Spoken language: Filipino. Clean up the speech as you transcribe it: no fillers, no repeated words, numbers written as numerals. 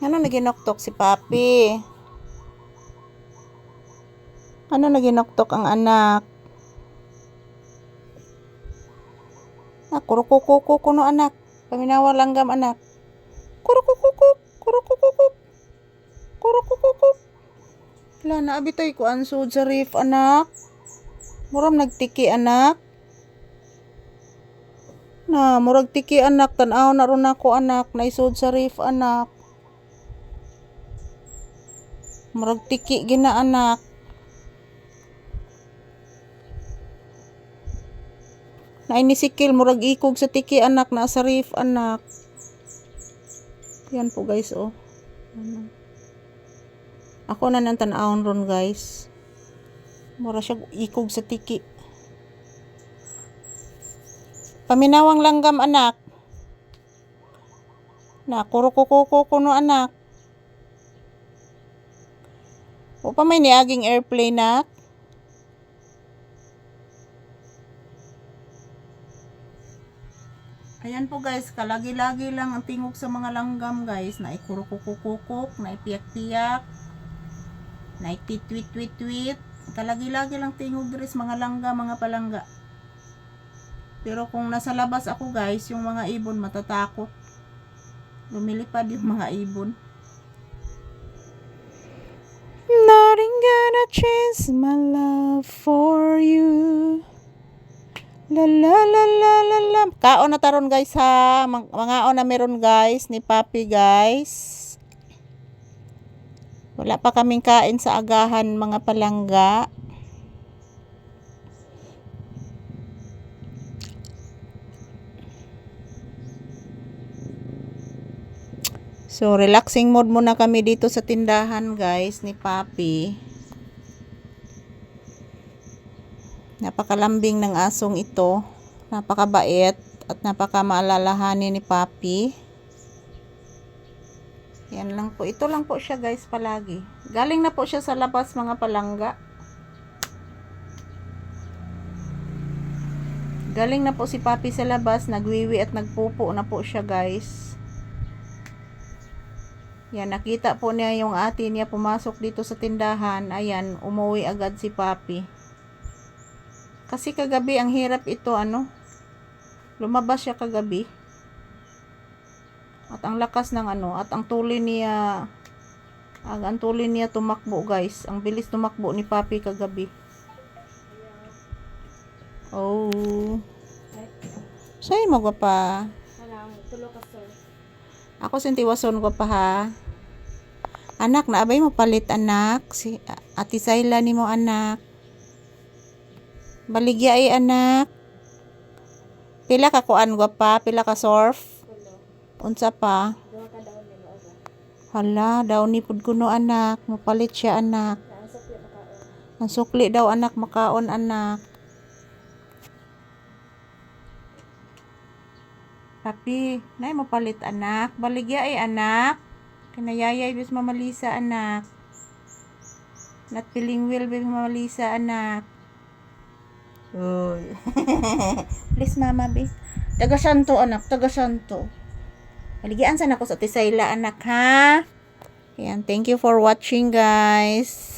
Ano naginoktok si Papi? Ano naginoktok ang anak? Kurukukuku kuno anak. Paminawa langgam anak. Kurukukukuk, kurukukukuk, kurukukukuk. Wala na abitoy ko ansud sa rif anak. Muram nagtiki anak. Na murag tiki anak, tan-aw na ron ako anak, naisud sa rif anak. Murag tiki gina anak. Na inisikil murag ikog sa tiki anak na sa rif anak. Yan po guys oh. Ako na nang tan-awon ron guys. Mura siya ikog sa tiki. Paminawang langgam anak. Na kurukukuku kuno anak. O pa may niaging airplane nak. Ayan po guys, kalagi-lagi lang ang tingog sa mga langgam guys. Na ikurukukukuk, na ipiyak-piyak, na ititwit-twit-twit. Kalagi-lagi lang tingog guys mga langga, mga palangga. Pero kung nasa labas ako guys, yung mga ibon matatakot. Lumilipad yung mga ibon. Nothing gonna change my love for you. La la la la la la. Kaon na taron guys ha. Mga na meron guys ni Papi guys. Wala pa kaming kain sa agahan mga palangga. So, relaxing mode muna kami dito sa tindahan guys ni Papi. Napakalambing ng asong ito. Napakabait at napakamaalalahanin ni Papi. Yan lang po. Ito lang po siya guys palagi. Galing na po siya sa labas mga palangga. Galing na po si Papi sa labas. Nagwiwi at nagpupo na po siya guys. Yan, nakita po niya yung ate niya pumasok dito sa tindahan. Ayan, umuwi agad si Papi. Kasi kagabi, ang hirap ito, lumabas siya kagabi. At ang lakas ng at ang tuloy niya, tumakbo guys. Ang bilis tumakbo ni Papi kagabi. Oh. Sa'yo mo pa. Ako sintiwason ko pa ha. Anak, naabay mo palit anak. Si Ate Sayla ni mo anak. Baligya ay anak. Pila ka kuan gwa pa? Pila ka surf? Unsa pa? Hala, daw ni pud kuno anak. Mapalit siya anak. Ang sukli daw anak, makaon anak. Papi, nay mapalit anak. Baligya ay anak. Kinayayay bis mamalisa anak. Not feeling well bis mamalisa anak. Uy. Please mama be. Taga Santo anak, taga Santo. Baligyan sana ko sa Tisayla anak ha. Ayan, thank you for watching guys.